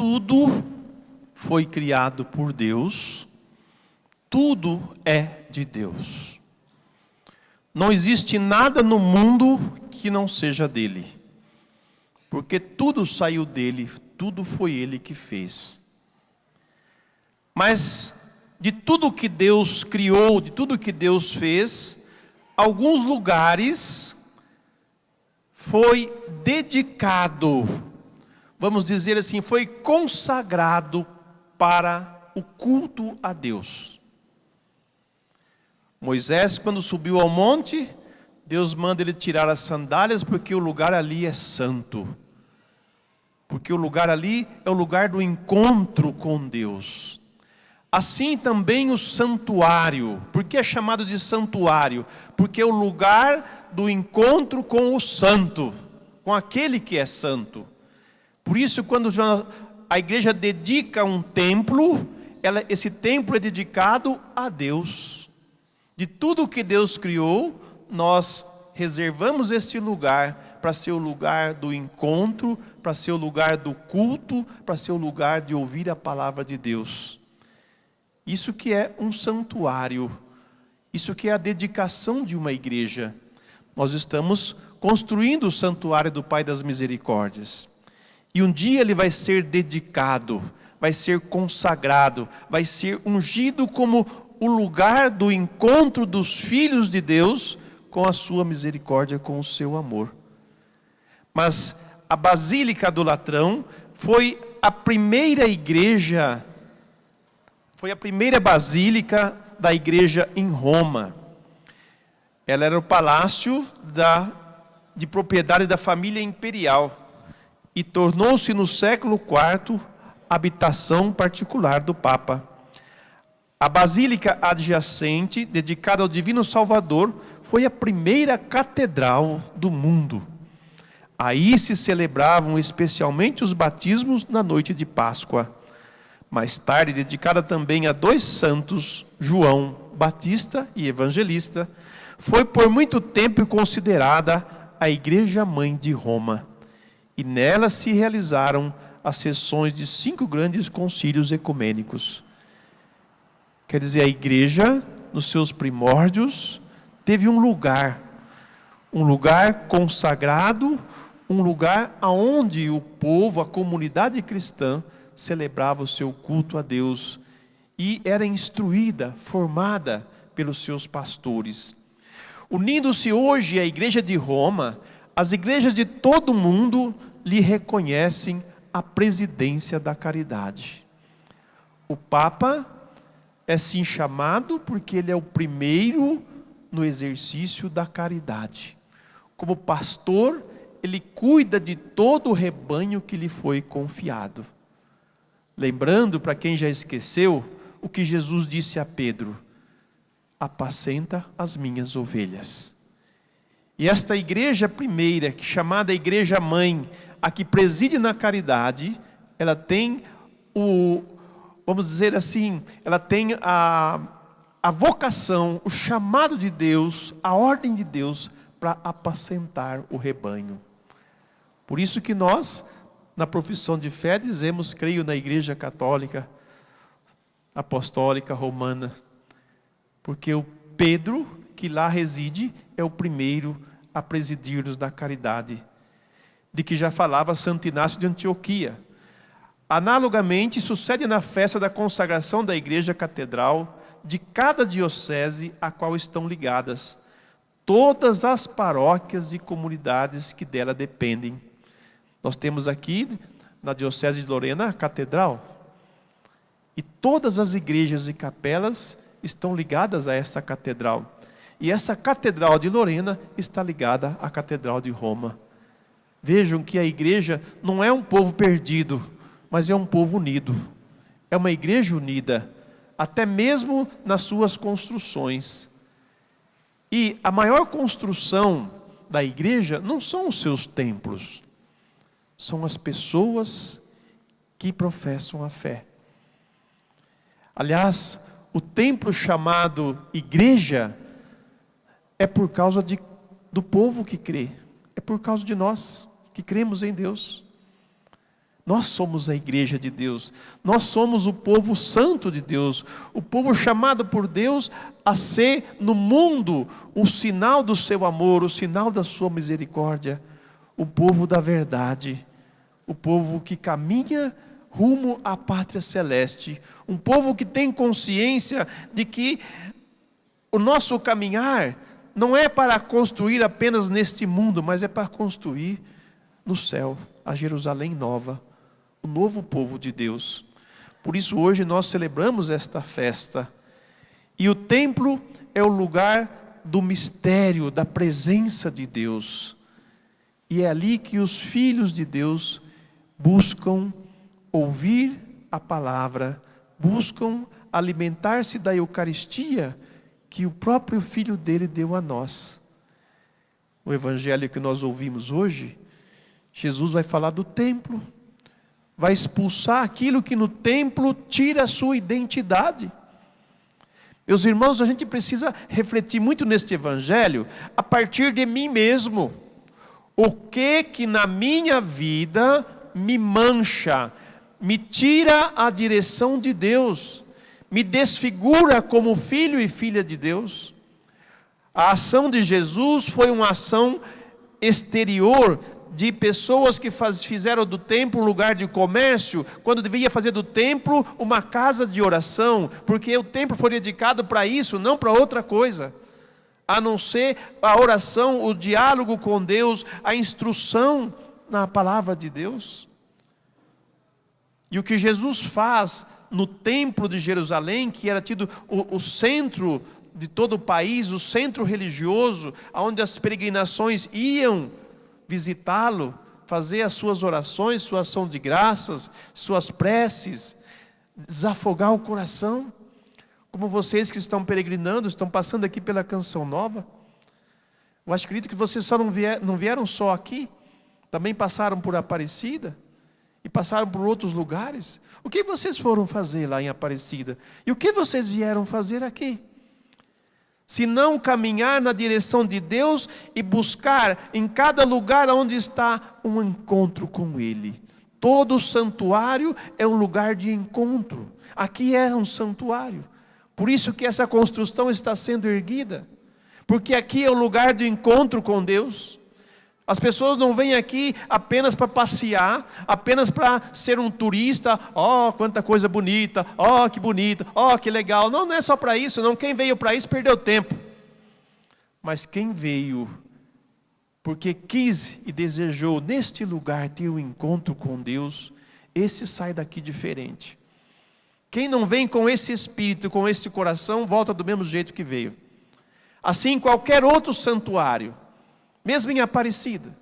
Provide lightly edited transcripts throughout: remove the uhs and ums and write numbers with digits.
tudo foi criado por Deus, tudo é de Deus. Não existe nada no mundo que não seja dele, porque tudo saiu dele, tudo foi ele que fez. Mas de tudo que Deus criou, de tudo que Deus fez, alguns lugares foi dedicado, vamos dizer assim, foi consagrado para o culto a Deus. Moisés, quando subiu ao monte, Deus manda ele tirar as sandálias, porque o lugar ali é santo. Porque o lugar ali é o lugar do encontro com Deus. Assim também o santuário. Por que é chamado de santuário? Porque é o lugar do encontro com o santo, com aquele que é santo. Por isso, quando a igreja dedica um templo, esse templo é dedicado a Deus. De tudo que Deus criou, nós reservamos este lugar para ser o lugar do encontro, para ser o lugar do culto, para ser o lugar de ouvir a palavra de Deus. Isso que é um santuário, isso que é a dedicação de uma igreja. Nós estamos construindo o santuário do Pai das Misericórdias. E um dia ele vai ser dedicado, vai ser consagrado, vai ser ungido como o lugar do encontro dos filhos de Deus com a sua misericórdia, com o seu amor. Mas a Basílica do Latrão foi a primeira igreja, foi a primeira basílica da igreja em Roma. Ela era o palácio de propriedade da família imperial e tornou-se no século IV habitação particular do Papa. A basílica adjacente, dedicada ao Divino Salvador, foi a primeira catedral do mundo. Aí se celebravam especialmente os batismos na noite de Páscoa. Mais tarde, dedicada também a dois santos, João Batista e Evangelista, foi por muito tempo considerada a Igreja Mãe de Roma. E nela se realizaram as sessões de 5 grandes concílios ecumênicos. Quer dizer, a igreja, nos seus primórdios, teve um lugar consagrado, um lugar onde o povo, a comunidade cristã, celebrava o seu culto a Deus e era instruída, formada pelos seus pastores. Unindo-se hoje à igreja de Roma, as igrejas de todo o mundo lhe reconhecem a presidência da caridade. O Papa é sim chamado porque ele é o primeiro no exercício da caridade. Como pastor, ele cuida de todo o rebanho que lhe foi confiado. Lembrando, para quem já esqueceu, o que Jesus disse a Pedro: apacenta as minhas ovelhas. E esta igreja primeira, chamada Igreja Mãe, a que preside na caridade, ela tem vamos dizer assim, ela tem a vocação, o chamado de Deus, a ordem de Deus para apacentar o rebanho. Por isso que nós, na profissão de fé, dizemos: creio na Igreja Católica, Apostólica, Romana, porque o Pedro, que lá reside, é o primeiro a presidir-nos da caridade, de que já falava Santo Inácio de Antioquia. Analogamente, sucede na festa da consagração da Igreja Catedral de cada diocese a qual estão ligadas todas as paróquias e comunidades que dela dependem. Nós temos aqui, na Diocese de Lorena, a Catedral. E todas as igrejas e capelas estão ligadas a essa catedral. E essa Catedral de Lorena está ligada à Catedral de Roma. Vejam que a igreja não é um povo perdido, mas é um povo unido. É uma igreja unida, até mesmo nas suas construções. E a maior construção da igreja não são os seus templos, são as pessoas que professam a fé. Aliás, o templo chamado igreja é por causa do povo que crê, é por causa de nós que cremos em Deus. Nós somos a igreja de Deus, nós somos o povo santo de Deus, o povo chamado por Deus a ser no mundo o sinal do seu amor, o sinal da sua misericórdia, o povo da verdade, o povo que caminha rumo à pátria celeste, um povo que tem consciência de que o nosso caminhar não é para construir apenas neste mundo, mas é para construir no céu, a Jerusalém nova, o novo povo de Deus. Por isso hoje nós celebramos esta festa. E o templo é o lugar do mistério, da presença de Deus. E é ali que os filhos de Deus buscam ouvir a palavra, buscam alimentar-se da Eucaristia que o próprio Filho dele deu a nós. O evangelho que nós ouvimos hoje, Jesus vai falar do templo, vai expulsar aquilo que no templo tira a sua identidade. Meus irmãos, a gente precisa refletir muito neste evangelho a partir de mim mesmo. O que na minha vida me mancha, me tira a direção de Deus, me desfigura como filho e filha de Deus? A ação de Jesus foi uma ação exterior, de pessoas que fizeram do templo um lugar de comércio, quando devia fazer do templo uma casa de oração, porque o templo foi dedicado para isso, não para outra coisa, a não ser a oração, o diálogo com Deus, a instrução na palavra de Deus. E o que Jesus faz no templo de Jerusalém, que era tido o centro de todo o país, o centro religioso, onde as peregrinações iam visitá-lo, fazer as suas orações, sua ação de graças, suas preces, desafogar o coração, como vocês que estão peregrinando, estão passando aqui pela Canção Nova. Eu acredito que vocês só não vieram só aqui, também passaram por Aparecida, e passaram por outros lugares. O que vocês foram fazer lá em Aparecida? E o que vocês vieram fazer aqui? Se não caminhar na direção de Deus e buscar em cada lugar onde está um encontro com Ele. Todo santuário é um lugar de encontro. Aqui é um santuário. Por isso que essa construção está sendo erguida. Porque aqui é o lugar de encontro com Deus. As pessoas não vêm aqui apenas para passear, apenas para ser um turista. Oh, quanta coisa bonita, oh, que bonita, oh, que legal. Não, não é só para isso, não. Quem veio para isso perdeu tempo. Mas quem veio porque quis e desejou neste lugar ter um encontro com Deus, esse sai daqui diferente. Quem não vem com esse espírito, com este coração, volta do mesmo jeito que veio. Assim, qualquer outro santuário, mesmo em Aparecida,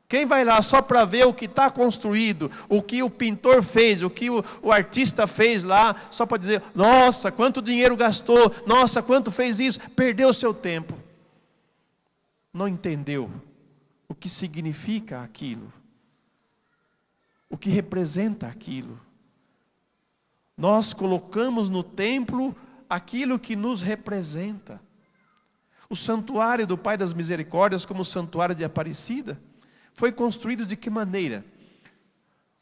quem vai lá só para ver o que está construído, o que o pintor fez, o que o artista fez lá, só para dizer, nossa, quanto dinheiro gastou, nossa, quanto fez isso, perdeu o seu tempo. Não entendeu o que significa aquilo, o que representa aquilo. Nós colocamos no templo aquilo que nos representa. O santuário do Pai das Misericórdias, como o santuário de Aparecida, foi construído de que maneira?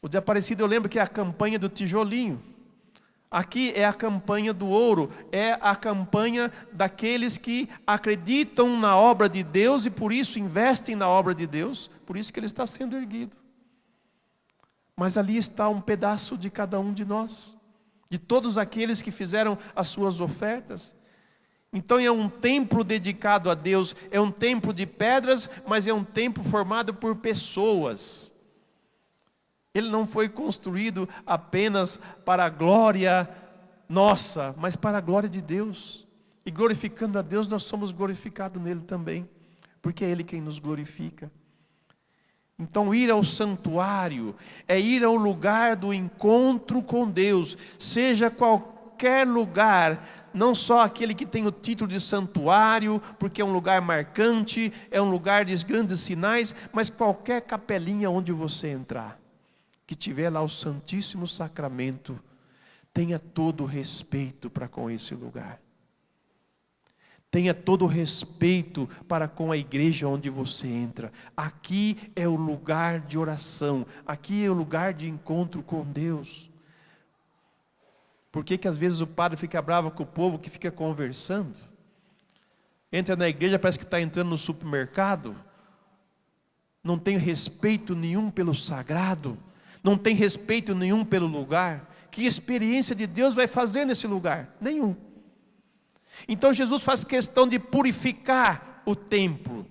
O de Aparecida eu lembro que é a campanha do tijolinho. Aqui é a campanha do ouro, é a campanha daqueles que acreditam na obra de Deus e por isso investem na obra de Deus, por isso que ele está sendo erguido. Mas ali está um pedaço de cada um de nós, de todos aqueles que fizeram as suas ofertas. Então é um templo dedicado a Deus, é um templo de pedras, mas é um templo formado por pessoas. Ele não foi construído apenas para a glória nossa, mas para a glória de Deus. E glorificando a Deus, nós somos glorificados nele também, porque é Ele quem nos glorifica. Então ir ao santuário é ir ao lugar do encontro com Deus, seja qualquer lugar, não só aquele que tem o título de santuário, porque é um lugar marcante, é um lugar de grandes sinais, mas qualquer capelinha onde você entrar, que tiver lá o Santíssimo Sacramento, tenha todo o respeito para com esse lugar. Tenha todo o respeito para com a igreja onde você entra. Aqui é o lugar de oração. Aqui é o lugar de encontro com Deus. Por que às vezes o padre fica bravo com o povo que fica conversando? Entra na igreja, parece que está entrando no supermercado. Não tem respeito nenhum pelo sagrado. Não tem respeito nenhum pelo lugar. Que experiência de Deus vai fazer nesse lugar? Nenhum. Então Jesus faz questão de purificar o templo.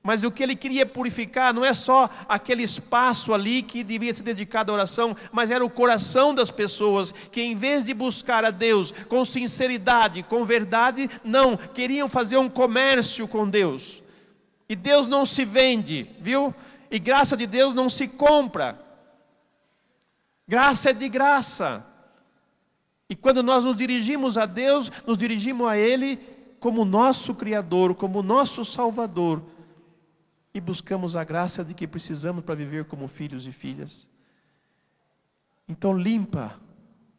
Mas o que ele queria purificar não é só aquele espaço ali que devia ser dedicado à oração, mas era o coração das pessoas, que em vez de buscar a Deus com sinceridade, com verdade, não, queriam fazer um comércio com Deus. E Deus não se vende, viu? E graça de Deus não se compra. Graça é de graça. E quando nós nos dirigimos a Deus, nos dirigimos a Ele como nosso Criador, como nosso Salvador. E buscamos a graça de que precisamos para viver como filhos e filhas. Então limpa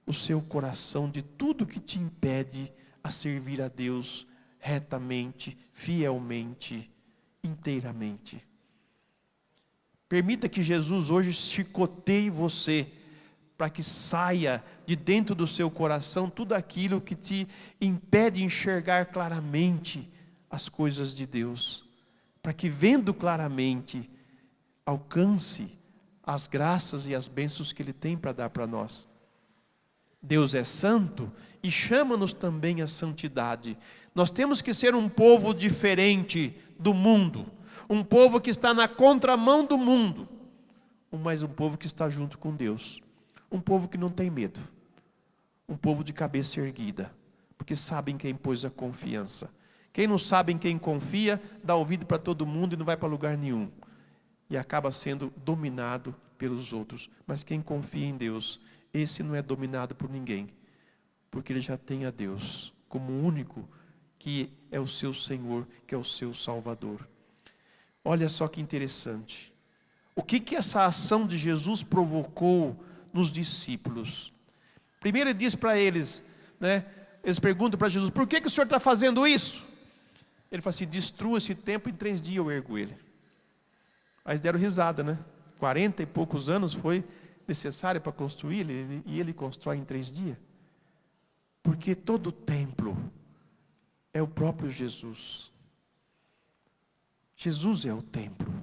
o seu coração de tudo que te impede a servir a Deus retamente, fielmente, inteiramente. Permita que Jesus hoje chicoteie você, para que saia de dentro do seu coração tudo aquilo que te impede de enxergar claramente as coisas de Deus. Para que vendo claramente, alcance as graças e as bênçãos que Ele tem para dar para nós. Deus é santo e chama-nos também à santidade. Nós temos que ser um povo diferente do mundo. Um povo que está na contramão do mundo. Mas um povo que está junto com Deus. Um povo que não tem medo. Um povo de cabeça erguida. Porque sabe em quem pôs a confiança. Quem não sabe em quem confia, dá ouvido para todo mundo e não vai para lugar nenhum. E acaba sendo dominado pelos outros. Mas quem confia em Deus, esse não é dominado por ninguém. Porque ele já tem a Deus como o único que é o seu Senhor, que é o seu Salvador. Olha só que interessante. O que essa ação de Jesus provocou nos discípulos? Primeiro ele diz para eles, né? Eles perguntam para Jesus, por que o Senhor está fazendo isso? Ele fala assim, destrua esse templo, em 3 dias eu ergo ele. Aí eles deram risada, né? 40 e poucos anos foi necessário para construir ele, e ele constrói em 3 dias. Porque todo o templo é o próprio Jesus. Jesus é o templo.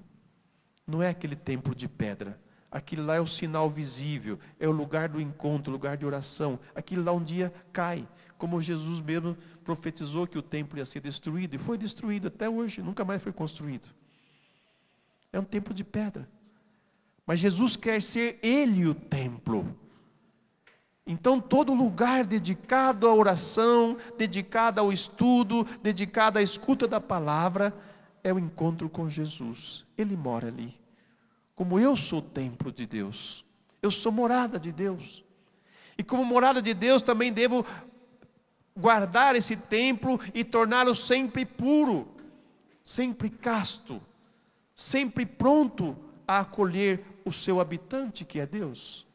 Não é aquele templo de pedra. Aquilo lá é o sinal visível, é o lugar do encontro, o lugar de oração. Aquilo lá um dia cai, como Jesus mesmo profetizou que o templo ia ser destruído, e foi destruído até hoje, nunca mais foi construído. É um templo de pedra. Mas Jesus quer ser Ele o templo. Então todo lugar dedicado à oração, dedicado ao estudo, dedicado à escuta da palavra, é o encontro com Jesus. Ele mora ali. Como eu sou o templo de Deus, eu sou morada de Deus. E como morada de Deus também devo guardar esse templo e torná-lo sempre puro, sempre casto, sempre pronto a acolher o seu habitante que é Deus.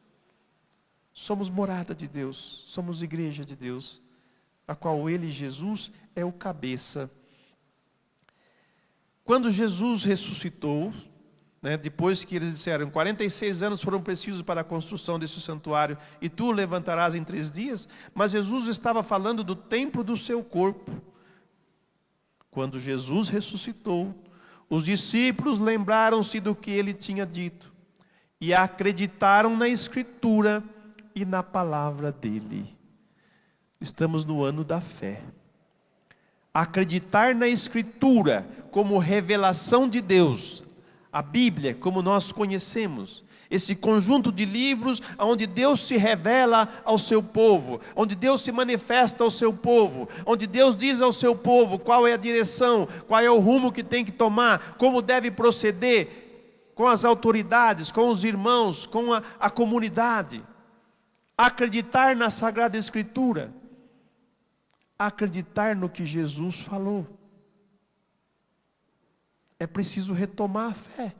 Somos morada de Deus, somos igreja de Deus, a qual Ele, Jesus, é o cabeça. Quando Jesus ressuscitou, depois que eles disseram, 46 anos foram precisos para a construção desse santuário, e tu o levantarás em 3 dias, mas Jesus estava falando do templo do seu corpo. Quando Jesus ressuscitou, os discípulos lembraram-se do que ele tinha dito, e acreditaram na Escritura e na palavra dele. Estamos no ano da fé. Acreditar na Escritura como revelação de Deus, a Bíblia, como nós conhecemos, esse conjunto de livros onde Deus se revela ao seu povo, onde Deus se manifesta ao seu povo, onde Deus diz ao seu povo qual é a direção, qual é o rumo que tem que tomar, como deve proceder com as autoridades, com os irmãos, com a comunidade. Acreditar na Sagrada Escritura, acreditar no que Jesus falou. É preciso retomar a fé.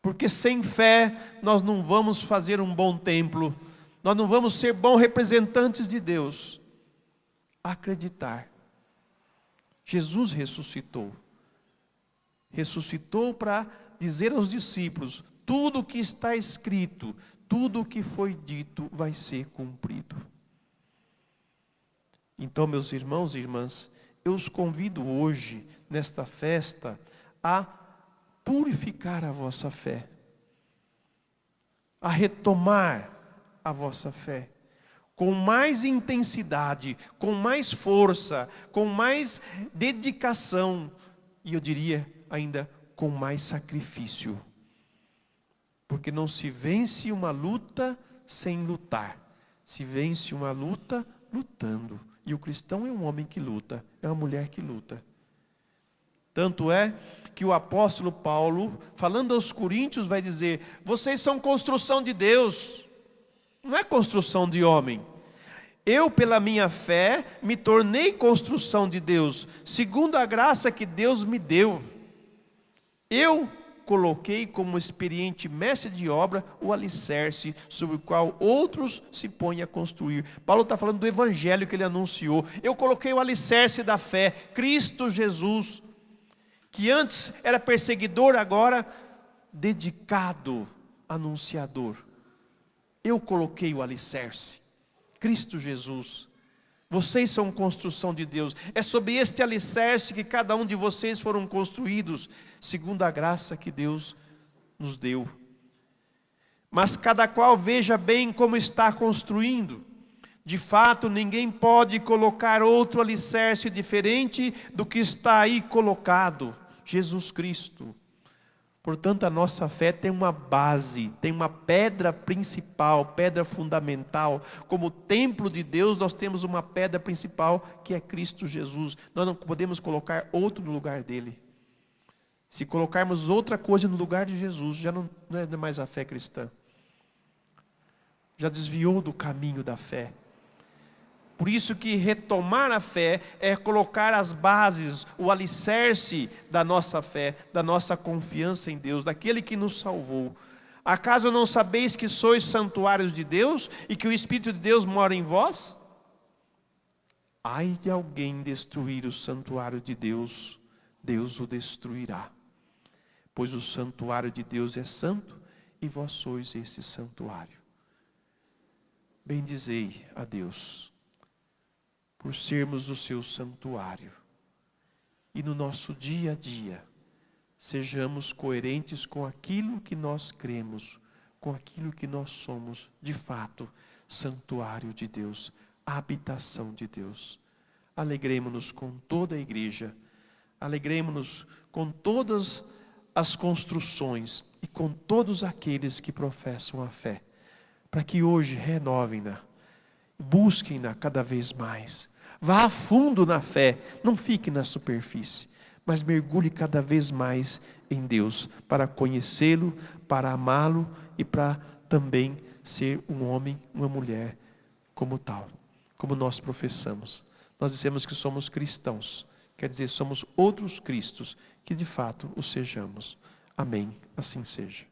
Porque sem fé nós não vamos fazer um bom templo. Nós não vamos ser bons representantes de Deus. Acreditar. Jesus ressuscitou. Ressuscitou para dizer aos discípulos: tudo o que está escrito, tudo o que foi dito vai ser cumprido. Então, meus irmãos e irmãs, eu os convido hoje, nesta festa, a purificar a vossa fé, a retomar a vossa fé, com mais intensidade, com mais força, com mais dedicação, e eu diria ainda com mais sacrifício. Porque não se vence uma luta sem lutar, se vence uma luta lutando. E o cristão é um homem que luta, é uma mulher que luta. Tanto é que o apóstolo Paulo, falando aos coríntios, vai dizer: vocês são construção de Deus, não é construção de homem. Eu, pela minha fé, me tornei construção de Deus, segundo a graça que Deus me deu. Eu coloquei como experiente mestre de obra o alicerce sobre o qual outros se põem a construir. Paulo está falando do evangelho que ele anunciou. Eu coloquei o alicerce da fé, Cristo Jesus, que antes era perseguidor, agora dedicado, anunciador. Eu coloquei o alicerce, Cristo Jesus. Vocês são construção de Deus. É sobre este alicerce que cada um de vocês foram construídos, segundo a graça que Deus nos deu. Mas cada qual veja bem como está construindo. De fato, ninguém pode colocar outro alicerce diferente do que está aí colocado, Jesus Cristo. Portanto, a nossa fé tem uma base, tem uma pedra principal, pedra fundamental. Como templo de Deus, nós temos uma pedra principal, que é Cristo Jesus. Nós não podemos colocar outro no lugar dele. Se colocarmos outra coisa no lugar de Jesus, já não é mais a fé cristã. Já desviou do caminho da fé. Por isso que retomar a fé é colocar as bases, o alicerce da nossa fé, da nossa confiança em Deus, daquele que nos salvou. Acaso não sabeis que sois santuários de Deus e que o Espírito de Deus mora em vós? Ai de alguém destruir o santuário de Deus, Deus o destruirá. Pois o santuário de Deus é santo e vós sois esse santuário. Bendizei a Deus por sermos o seu santuário. E no nosso dia a dia, sejamos coerentes com aquilo que nós cremos, com aquilo que nós somos, de fato, santuário de Deus, habitação de Deus. Alegremos-nos com toda a igreja, alegremos-nos com todas as construções e com todos aqueles que professam a fé, para que hoje renovem-na, busquem-na cada vez mais. Vá a fundo na fé, não fique na superfície, mas mergulhe cada vez mais em Deus, para conhecê-lo, para amá-lo e para também ser um homem, uma mulher como tal, como nós professamos. Nós dizemos que somos cristãos, quer dizer, somos outros cristos, que de fato o sejamos. Amém, assim seja.